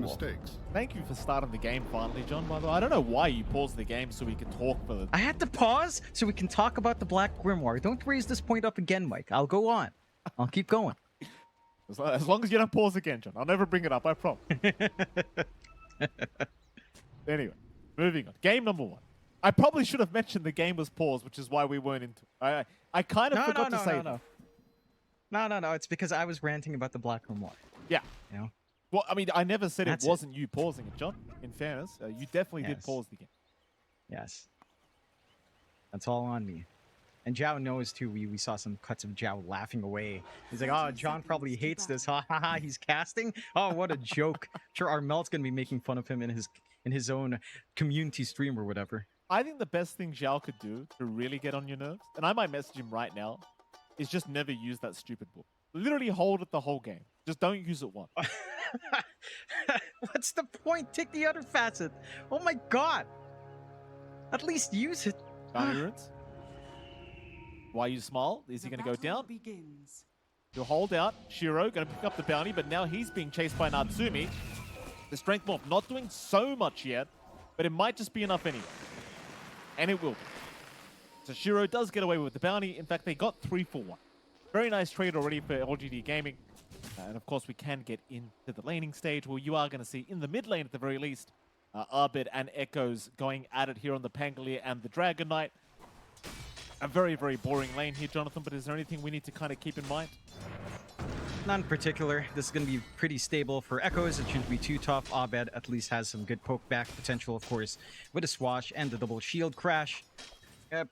Cool. mistakes. Thank you for starting the game finally, John, by the way. I don't know why you paused the game so we could talk for the... I had to pause so we can talk about the Black Grimoire. Don't raise this point up again, Mike. I'll go on. I'll keep going. As long as you don't pause again, John. I'll never bring it up, I promise. Anyway, moving on. Game number 1. I probably should have mentioned the game was paused, which is why we weren't into it. I kind of forgot to say that. No. It's because I was ranting about the Black Grimoire. Yeah. You know? Well, I mean, I never said That's it wasn't you pausing it, John. In fairness, you definitely did pause the game. Yes. That's all on me. And Zhao knows too. We saw some cuts of Zhao laughing away. He's like, "Oh, John probably hates this. Ha ha ha! He's casting. Oh, what a joke!" Sure, Armel's gonna be making fun of him in his own community stream or whatever. I think the best thing Zhao could do to really get on your nerves, and I might message him right now, is just never use that stupid book. Literally hold it the whole game. Just don't use it once. What's the point? Take the other facet. Oh my god! At least use it. Bounty runes. Why you smile? Is he going to go down? He'll hold out. Shiro going to pick up the bounty, but now he's being chased by Natsumi. The strength morph not doing so much yet, but it might just be enough anyway. And it will be. So Shiro does get away with the bounty. In fact, they got 3 for 1. Very nice trade already for LGD Gaming. And of course, we can get into the laning stage where you are going to see in the mid lane at the very least, Arbed and Echoes going at it here on the Pangolier and the Dragon Knight. A very, very boring lane here, Jonathan, but is there anything we need to kind of keep in mind? None in particular. This is going to be pretty stable for Echoes. It shouldn't be too tough. Abed at least has some good poke back potential, of course, with a swash and the double shield crash.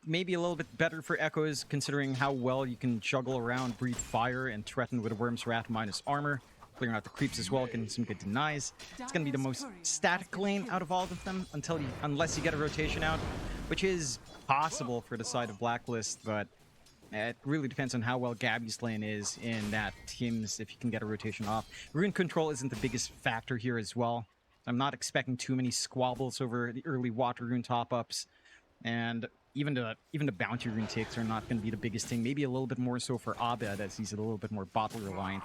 Maybe a little bit better for Echoes, considering how well you can juggle around, breathe fire, and threaten with a Worm's Wrath minus armor. Clearing out the creeps as well, getting some good denies. It's going to be the most static lane out of all of them unless you get a rotation out, which is possible for the side of Blacklist, but it really depends on how well Gabby's lane is in that Tim's, if you can get a rotation off. Rune control isn't the biggest factor here as well. I'm not expecting too many squabbles over the early water rune top-ups, and even the bounty rune takes are not going to be the biggest thing. Maybe a little bit more so for Abed, as he's a little bit more bot reliant.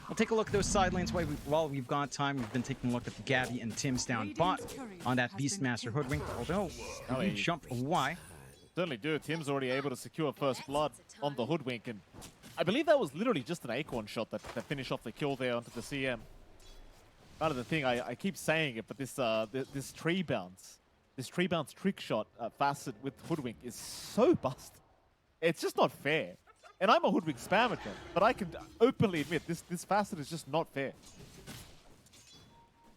We'll take a look at those side lanes while we've got time. We've been taking a look at the Gabby and Tim's down bot on that Beastmaster Hoodwink, although he jumped why. Certainly do. Tim's already able to secure first blood on the Hoodwink, and I believe that was literally just an Acorn shot that finished off the kill there onto the CM. Part of the thing, I keep saying it, but this tree bounce trick shot facet with Hoodwink is so busted. It's just not fair. And I'm a Hoodwink spammer, but I can openly admit this facet is just not fair.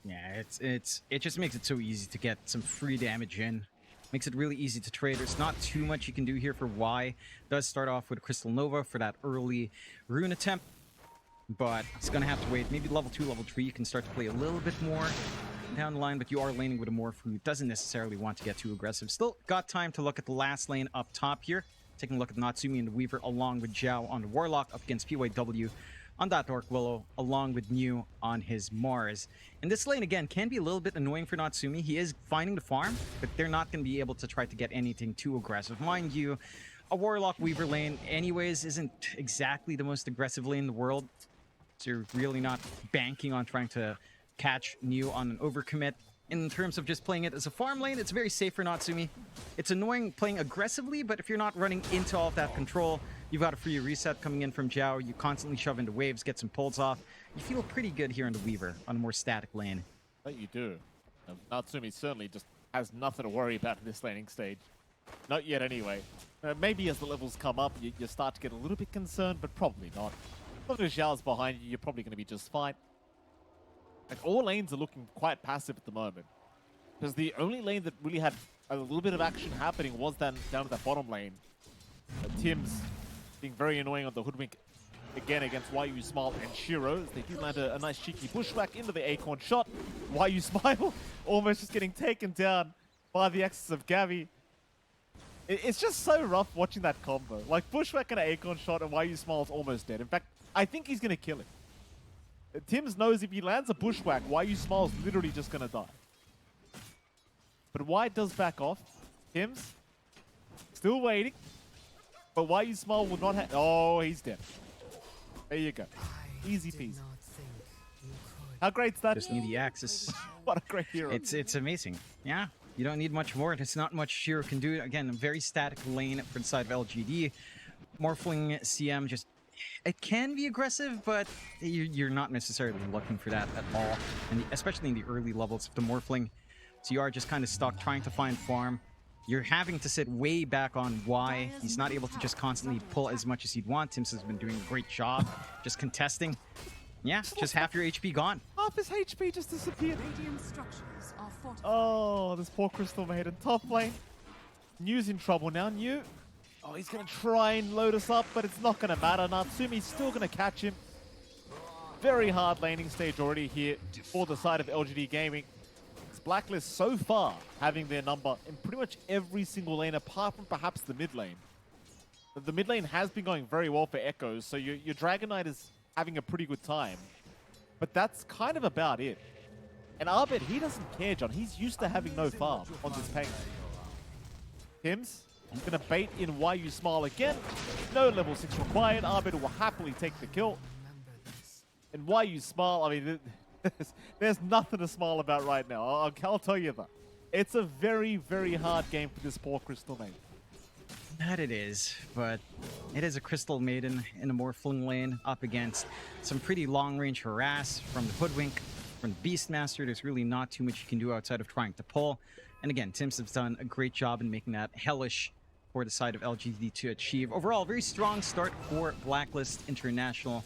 Yeah, it just makes it so easy to get some free damage in. Makes it really easy to trade. There's not too much you can do here for Y. Does start off with Crystal Nova for that early rune attempt, but it's gonna have to wait. Maybe level 2, level 3, you can start to play a little bit more down the line, but you are laning with a Morph who doesn't necessarily want to get too aggressive. Still got time to look at the last lane up top here. Taking a look at Natsumi and the Weaver along with Zhao on the Warlock up against PYW on that Dark Willow, along with New on his Mars. And this lane, again, can be a little bit annoying for Natsumi. He is finding the farm, but they're not going to be able to try to get anything too aggressive. Mind you, a Warlock Weaver lane anyways isn't exactly the most aggressive lane in the world. So you're really not banking on trying to catch New on an overcommit. In terms of just playing it as a farm lane, it's very safe for Natsumi. It's annoying playing aggressively, but if you're not running into all of that control, you've got a free reset coming in from Zhao. You constantly shove into waves, get some pulls off. You feel pretty good here in the Weaver on a more static lane. But you do. Natsumi certainly just has nothing to worry about in this laning stage. Not yet anyway. Maybe as the levels come up, you start to get a little bit concerned, but probably not. As long as Zhao's behind you, you're probably going to be just fine. Like, all lanes are looking quite passive at the moment. Because the only lane that really had a little bit of action happening was down to that bottom lane. Tim's being very annoying on the Hoodwink again against YU Smile and Shiro. They do land a nice cheeky bushwhack into the Acorn shot. YU Smile almost just getting taken down by the axis of Gavi. It's just so rough watching that combo. Like, bushwhack and an Acorn shot and YU Smile's almost dead. In fact, I think he's going to kill it. Tim's knows if he lands a bushwhack, YU Smile's literally just going to die. But Y does back off. Tim's still waiting. But YU Smile will not have... Oh, he's dead. There you go. Easy peasy. How great's that? Just need the axis. What a great hero. It's amazing. Yeah, you don't need much more. It's not much Shiro can do. Again, a very static lane for the side of LGD. Morphling CM just... It can be aggressive, but you're not necessarily looking for that at all. And especially in the early levels of the Morphling. So you are just kind of stuck trying to find farm. You're having to sit way back on Y. He's not able to just constantly pull as much as he'd want. Tims has been doing a great job just contesting. Yeah, just half your HP gone. Half his HP just disappeared. Radiant structures are fortified. Oh, this poor Crystal Maiden. Top lane. New's in trouble now. New. Oh, he's going to try and load us up, but it's not going to matter. Natsumi's still going to catch him. Very hard laning stage already here for the side of LGD Gaming. It's Blacklist so far having their number in pretty much every single lane, apart from perhaps the mid lane. The mid lane has been going very well for Echoes, so your Dragon Knight is having a pretty good time. But that's kind of about it. And Arbed, he doesn't care, John. He's used to having no farm on this Penguin. Tims, he's going to bait in Why You Smile again. No level 6 required. Arbed will happily take the kill. And Why You Smile, I mean, there's nothing to smile about right now. I'll tell you that. It's a very, very hard game for this poor Crystal Maiden. That it is, but it is a Crystal Maiden in a Morphling lane up against some pretty long-range harass from the Hoodwink, from the Beastmaster. There's really not too much you can do outside of trying to pull. And again, Tims has done a great job in making that hellish for the side of LGD to achieve. Overall, very strong start for Blacklist International.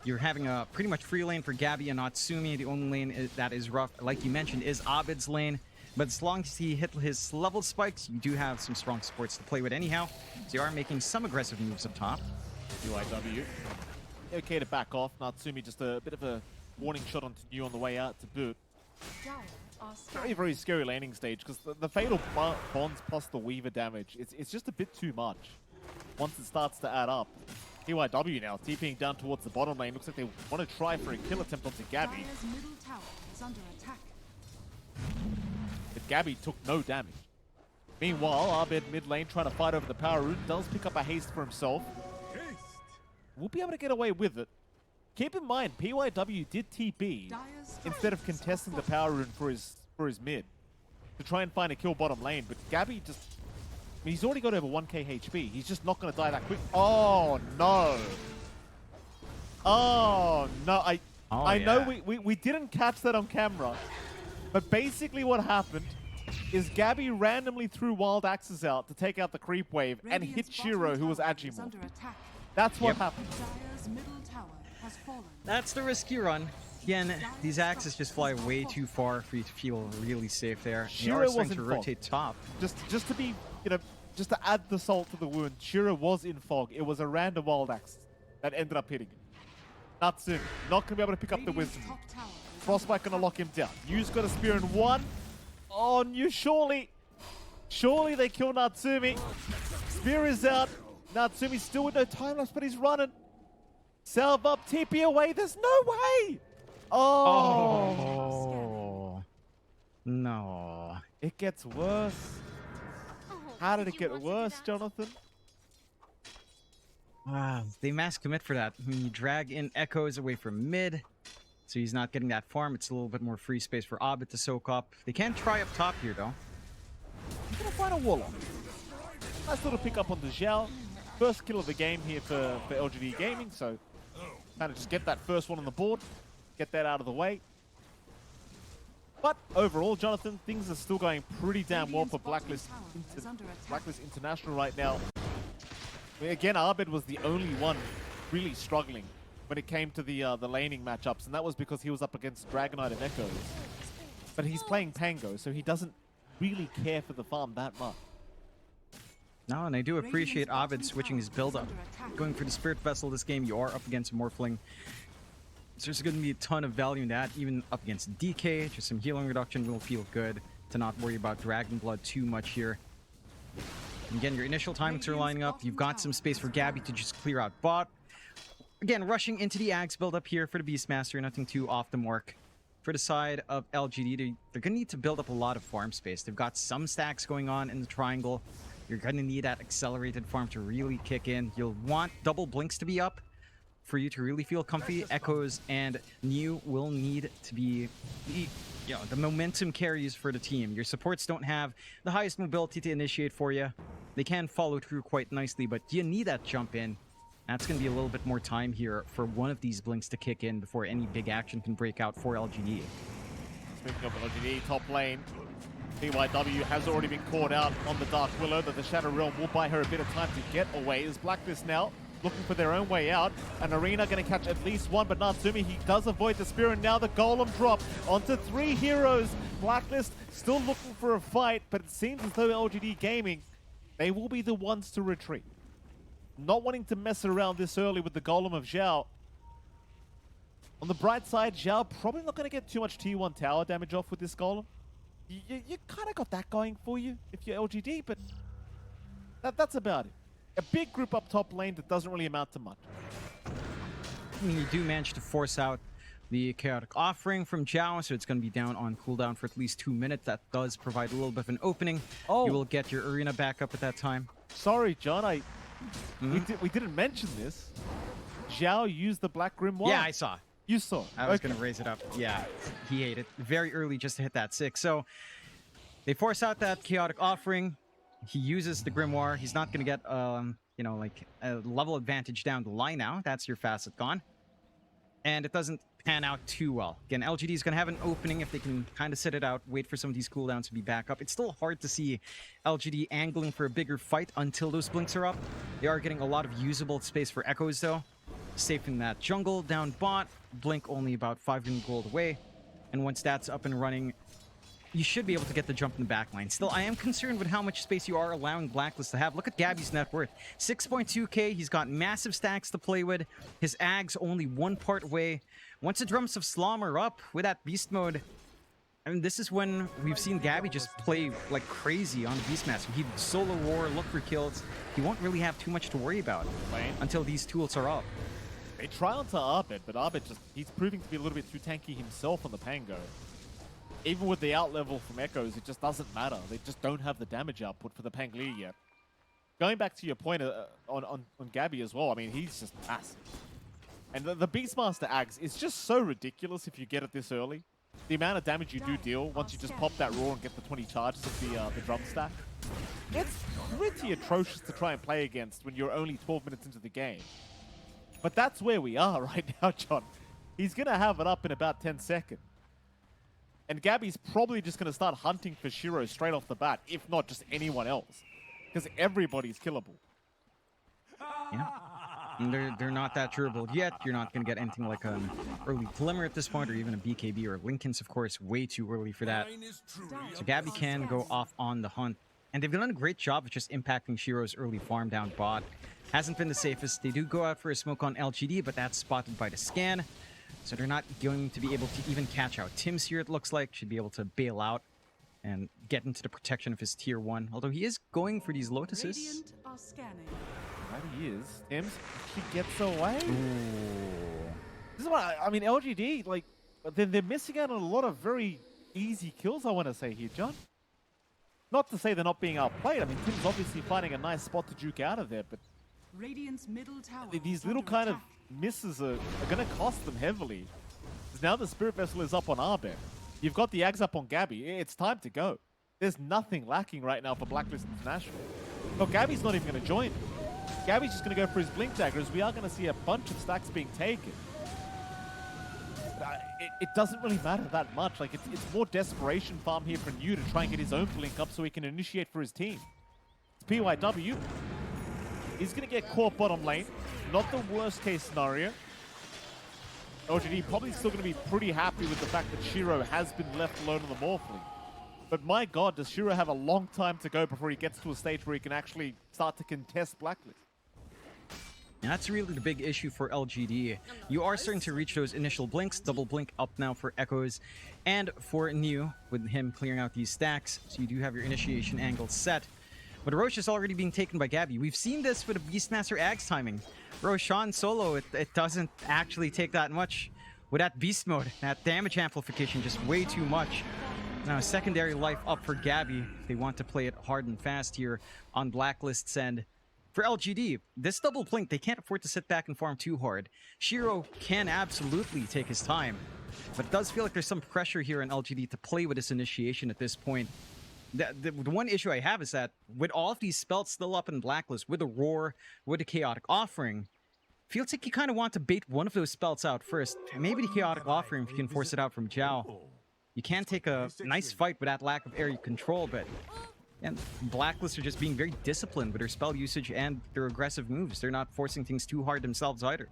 You're having a pretty much free lane for Gabby and Natsumi. The only lane that is rough, like you mentioned, is Abed's lane. But as long as he hit his level spikes, you do have some strong supports to play with anyhow. So you are making some aggressive moves up top. UIW. Okay to back off. Natsumi just a bit of a warning shot onto New on the way out to boot. Very, very scary landing stage because the Fatal Bonds plus the Weaver damage, it's just a bit too much once it starts to add up. UIW now, TPing down towards the bottom lane. Looks like they want to try for a kill attempt onto Gabby. Dire's middle tower is under attack. But Gabby took no damage. Meanwhile, Abed mid lane trying to fight over the power rune. Does pick up a haste for himself. We'll be able to get away with it. Keep in mind, PYW did TP instead of contesting the power rune for his mid to try and find a kill bottom lane. But Gabby just... I mean, he's already got over 1k HP. He's just not going to die that quick. Oh, no. Oh, no. I know we didn't catch that on camera. But basically what happened is Gabby randomly threw Wild Axes out to take out the creep wave and hit Shiro, who was Agimorph. That's what happened. Dire's middle tower has fallen. That's the risky run. Again, these axes just fly way too far for you to feel really safe there. Shiro was in to fog. rotate top. Just to be, just to add the salt to the wound, Shiro was in fog. It was a random Wild Axe that ended up hitting him. Natsumi, not going to be able to pick up the wisdom. Frostbite going to lock him down. Yu's got a spear in one. Oh, New, surely they kill Natsumi. Spear is out. Natsumi still with no time lapse, but he's running. Salve up, TP away. There's no way. Oh. No. It gets worse. How did it get worse, Jonathan? Wow, they mass commit for that. When you drag in Echoes away from mid, so he's not getting that farm. It's a little bit more free space for Abed to soak up. They can try up top here, though. He's gonna find a Warlock. Nice little pick up on the Zhao. First kill of the game here for LGD Gaming, so kind of just get that first one on the board, get that out of the way. But overall, Jonathan, things are still going pretty damn well for Blacklist International right now. I mean, again, Abed was the only one really struggling when it came to the laning matchups, and that was because he was up against Dragon Knight and Echoes. But he's playing Pango, so he doesn't really care for the farm that much. No, and I do appreciate Abed switching his build up. Going for the Spirit Vessel this game, you are up against Morphling. So there's going to be a ton of value in that, even up against DK. Just some healing reduction will feel good to not worry about Dragon Blood too much here. And again, your initial timings are lining up. You've got some space for Gabby to just clear out bot. Again, rushing into the Axe build up here for the Beastmaster. Nothing too off the mark. For the side of LGD, they're going to need to build up a lot of farm space. They've got some stacks going on in the triangle. You're going to need that accelerated farm to really kick in. You'll want double blinks to be up. for you to really feel comfy, Echoes and New will need to be the momentum carries for the team. Your supports don't have the highest mobility to initiate for you. They can follow through quite nicely, but you need that jump in. That's going to be a little bit more time here for one of these blinks to kick in before any big action can break out for LGD. Speaking of LGD, top lane, PYW has already been caught out on the Dark Willow, that the Shadow Realm will buy her a bit of time to get away. Is Blacklist now looking for their own way out? And Arena going to catch at least one, but Natsumi, he does avoid the spear, and now the Golem drop onto 3 heroes. Blacklist still looking for a fight, but it seems as though LGD Gaming, they will be the ones to retreat. Not wanting to mess around this early with the Golem of Zhao. On the bright side, Zhao probably not going to get too much T1 tower damage off with this Golem. You kind of got that going for you if you're LGD, but that's about it. A big group up top lane that doesn't really amount to much. I mean, you do manage to force out the Chaotic Offering from Zhao, so it's going to be down on cooldown for at least 2 minutes. That does provide a little bit of an opening. Oh. You will get your Arena back up at that time. Sorry, John, we didn't mention this. Zhao used the Black Grimoire. Yeah, I saw. You saw it. I was going to raise it up. Yeah, he ate it very early just to hit that 6. So they force out that Chaotic Offering. He uses the Grimoire. He's not going to get, like a level advantage down the line now. That's your facet gone. And it doesn't pan out too well. Again, LGD is going to have an opening if they can kind of sit it out, wait for some of these cooldowns to be back up. It's still hard to see LGD angling for a bigger fight until those blinks are up. They are getting a lot of usable space for Echoes, though. Safe in that jungle, down bot. Blink only about 500 gold away. And once that's up and running, you should be able to get the jump in the backline. Still, I am concerned with how much space you are allowing Blacklist to have. Look at Gabby's net worth. 6.2k. He's got massive stacks to play with. His Ag's only one part away. Once the Drums of Slum are up with that Beast mode, I mean, this is when we've seen Gabby just play like crazy on Beastmaster. He'd solo war, look for kills. He won't really have too much to worry about until these tools are up. They try onto Arbet, but Arbet he's proving to be a little bit too tanky himself on the Pango. Even with the out level from Echoes, it just doesn't matter. They just don't have the damage output for the Pangli yet. Going back to your point on Gabby as well, I mean, he's just massive. And the Beastmaster Axe is just so ridiculous if you get it this early. The amount of damage you do deal once you just pop that roar and get the 20 charges of the drum stack. It's pretty atrocious to try and play against when you're only 12 minutes into the game. But that's where we are right now, John. He's going to have it up in about 10 seconds. And Gabby's probably just going to start hunting for Shiro straight off the bat, if not just anyone else. Because everybody's killable. Yeah. And they're not that durable yet. You're not going to get anything like an early Glimmer at this point, or even a BKB or Linken's, of course, way too early for that. So Gabby can go off on the hunt. And they've done a great job of just impacting Shiro's early farm down bot. Hasn't been the safest. They do go out for a smoke on LGD, but that's spotted by the scan. So they're not going to be able to even catch out Tim's here, it looks like. Should be able to bail out and get into the protection of his tier 1. Although he is going for these Lotuses. Radiant are scanning. Right, he is. Tim's, she gets away. Ooh. This is what I mean, LGD, like, they're missing out on a lot of very easy kills, I want to say here, John. Not to say they're not being outplayed. I mean, Tim's obviously finding a nice spot to juke out of there, but Radiant's middle tower these is little under kind of attack. misses are going to cost them heavily. Because now the Spirit Vessel is up on Arbet. You've got the Ags up on Gabby. It's time to go. There's nothing lacking right now for Blacklist International. But Gabby's not even going to join. Gabby's just going to go for his Blink Daggers. We are going to see a bunch of stacks being taken. It doesn't really matter that much. Like, it's more desperation farm here for New to try and get his own Blink up so he can initiate for his team. It's PYW. He's going to get caught bottom lane. Not the worst case scenario. LGD probably still going to be pretty happy with the fact that Shiro has been left alone on the Morphling. But my god, does Shiro have a long time to go before he gets to a stage where he can actually start to contest Blacklist. And that's really the big issue for LGD. You are starting to reach those initial blinks. Double blink up now for Echoes and for New with him clearing out these stacks. So you do have your initiation angle set. But Roche is already being taken by Gabby. We've seen this with the Beastmaster Ags timing. Roshan solo, it doesn't actually take that much. With that beast mode, that damage amplification, just way too much. Now, secondary life up for Gabby. They want to play it hard and fast here on Blacklist's end. For LGD, this double blink, they can't afford to sit back and farm too hard. Shiro can absolutely take his time, but it does feel like there's some pressure here on LGD to play with his initiation at this point. The one issue I have is that with all of these spells still up in Blacklist, with the Roar, with the Chaotic Offering, feels like you kind of want to bait one of those spells out first. Maybe the Chaotic Offering if you can force it out from Zhao. You can take a nice fight with that lack of area control, but and Blacklist are just being very disciplined with their spell usage and their aggressive moves. They're not forcing things too hard themselves either.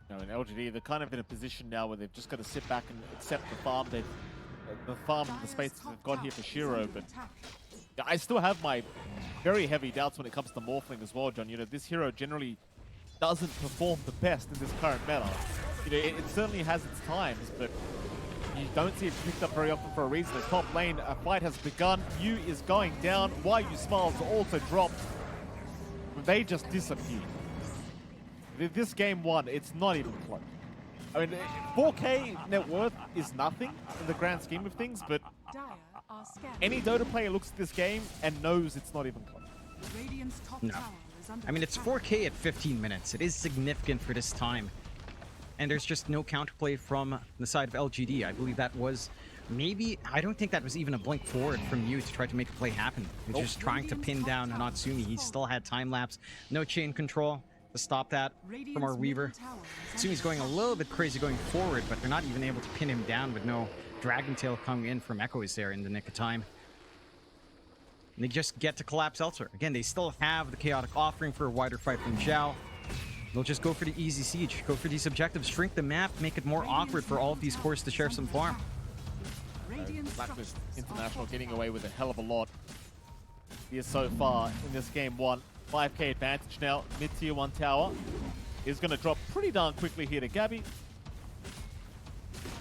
No, in LGD, they're kind of in a position now where they've just got to sit back and accept the farm. They've the farm, the space they've got here for Shiro, but yeah, I still have my very heavy doubts when it comes to Morphling as well, John. You know, this hero generally doesn't perform the best in this current meta. You know, it certainly has its times, but you don't see it picked up very often for a reason. The top lane, a fight has begun. Yu is going down. Why You Smiles also dropped. They just disappeared. This game one, it's not even close. I mean, 4K net worth is nothing in the grand scheme of things, but Dire are scanning. any Dota player looks at this game and knows it's not even close. Radiant's top No. tower is under I mean, it's attack. 4K at 15 minutes. It is significant for this time. And there's just no counterplay from the side of LGD. I believe that was maybe... I don't think that was even a blink forward from you to try to make a play happen. You're just trying to pin down Natsumi. He still had time lapse. No chain control to stop that from our Weaver. Natsumi's going a little bit crazy going forward, but they're not even able to pin him down with no Dragon Tail coming in from Echoes there in the nick of time. And they just get to collapse elsewhere. Again, they still have the Chaotic Offering for a wider fight from Zhao. They'll just go for the easy siege, go for these objectives, shrink the map, make it more awkward for all of these cores to share some farm. Blacklist International getting away with a hell of a lot here so far in this game one. 5K advantage now. Mid-tier 1 tower is going to drop pretty darn quickly here to Gabby.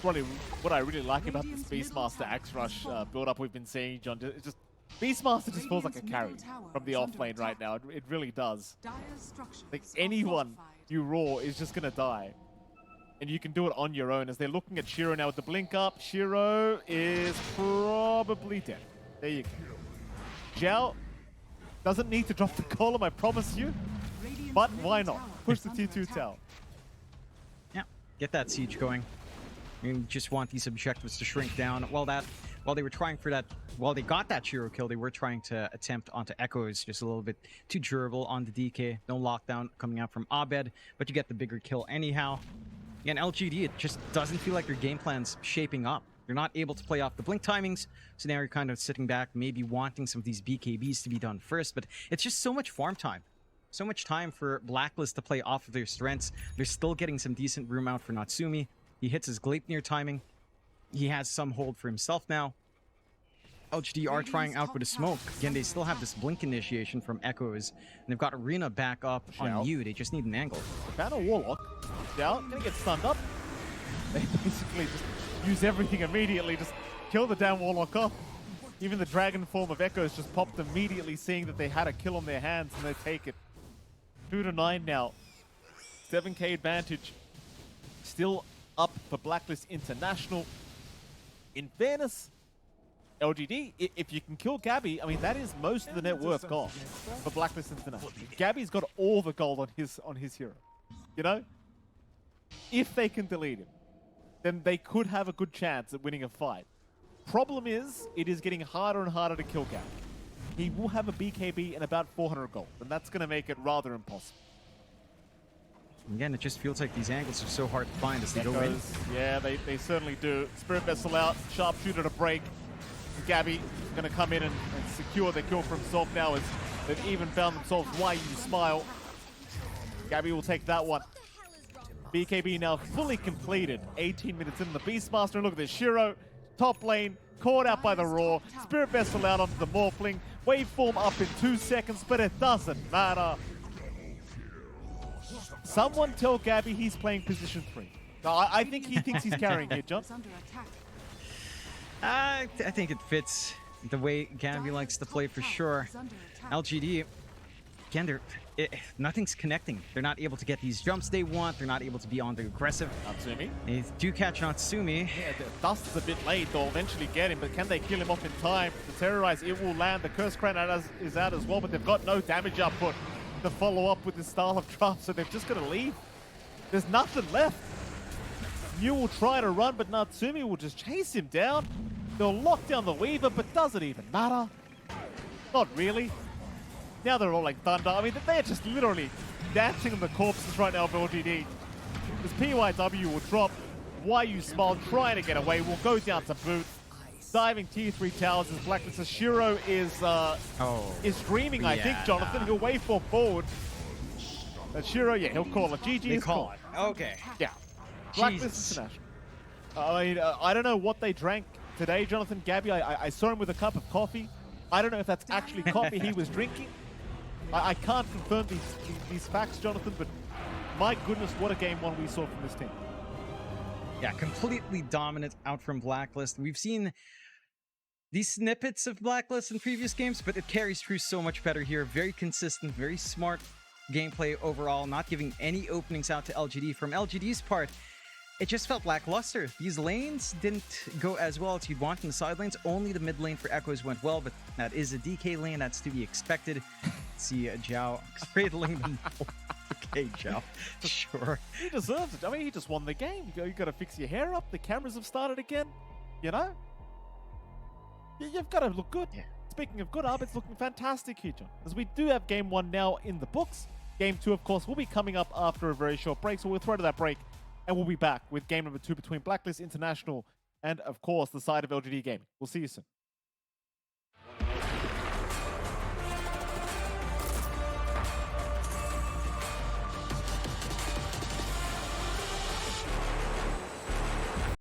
Probably what I really like about this Beastmaster Axe Rush build-up we've been seeing, John. It's just Beastmaster just feels like a carry from the off-lane right now. It really does. Like anyone you roar is just going to die. And you can do it on your own as they're looking at Shiro now with the blink up. Shiro is probably dead. There you go. Zhao doesn't need to drop the column, I promise you. But why not? Push the T2 tower. Yeah, get that siege going. You just want these objectives to shrink down. While they were trying for that, while they got that Shiro kill, they were trying to attempt onto Echoes, just a little bit too durable on the DK. No lockdown coming out from Abed, but you get the bigger kill anyhow. Again, LGD, it just doesn't feel like their game plan's shaping up. They're not able to play off the blink timings, so now you're kind of sitting back, maybe wanting some of these BKBs to be done first, but it's just so much farm time. So much time for Blacklist to play off of their strengths. They're still getting some decent room out for Natsumi. He hits his Gleipnir timing. He has some hold for himself now. LGD are trying out with a smoke. Again, they still have this blink initiation from Echoes, and they've got Arena back up on you. They just need an angle. Found a Warlock. Down, gonna get stunned up. They basically just use everything immediately, just kill the damn Warlock off. Even the dragon form of Echoes just popped immediately, seeing that they had a kill on their hands, and they take it. 2-9 now. 7K advantage. Still up for Blacklist International. In fairness, LGD, if you can kill Gabby, I mean, that is most of the net worth gone for Blacklist International. Gabby's got all the gold on his hero. You know? If they can delete him, then they could have a good chance at winning a fight. Problem is, it is getting harder and harder to kill Gabby. He will have a BKB and about 400 gold, and that's going to make it rather impossible. Again, it just feels like these angles are so hard to find as they go in. Yeah, they certainly do. Spirit Vessel out, Sharpshooter to break. Gabby going to come in and secure the kill for himself now as they've even found themselves Why You Smile. Gabby will take that one. BKB now fully completed. 18 minutes in the Beastmaster. Look at this. Shiro, top lane, caught out by the Roar. Spirit Vessel out onto the Morphling. Waveform up in 2 seconds, but it doesn't matter. Someone tell Gabby he's playing position 3. No, I think he thinks he's carrying here, John. I think it fits the way Gabby likes to play for sure. LGD, again, nothing's connecting. They're not able to get these jumps they want. They're not able to be on the aggressive. Natsumi. They do catch Natsumi. Yeah, the dust is a bit late. They'll eventually get him, but can they kill him off in time? The Terrorize, it will land. The Curse Crown is out as well, but they've got no damage output. to follow up with this style of draft, so they've just got to leave. There's nothing left. Mew will try to run, but Natsumi will just chase him down. They'll lock down the Weaver, but does it even matter? Not really. Now they're all like thunder. I mean, they're just literally dancing on the corpses right now of LGD. This PYW will drop. YU Smile trying to get away. Will go down to boot. Diving tier 3 towers as Blacklist. Shiro is dreaming, I think, Jonathan. He'll waveform forward. Shiro, yeah, he'll call it. GG They is call called. it. Okay. Yeah. Blacklist Jesus. International. I mean, I don't know what they drank today, Jonathan. Gabby, I saw him with a cup of coffee. I don't know if that's actually coffee he was drinking. I can't confirm these facts, Jonathan, but my goodness, what a game one we saw from this team. Yeah, completely dominant out from Blacklist. We've seen these snippets of Blacklist in previous games, but it carries through so much better here. Very consistent, very smart gameplay overall, not giving any openings out to LGD. From LGD's part, it just felt lackluster. These lanes didn't go as well as you'd want in the side lanes. Only the mid lane for Echoes went well, but that is a DK lane. That's to be expected. See Zhao cradling them. Okay, Zhao. Sure. He deserves it. I mean, he just won the game. You got to fix your hair up. The cameras have started again. You know? You've got to look good. Yeah. Speaking of good, Arbit's looking fantastic here, John. As we do have game 1 now in the books. Game 2, of course, will be coming up after a very short break. So we'll throw to that break. And we'll be back with game number 2 between Blacklist International and, of course, the side of LGD Gaming. We'll see you soon.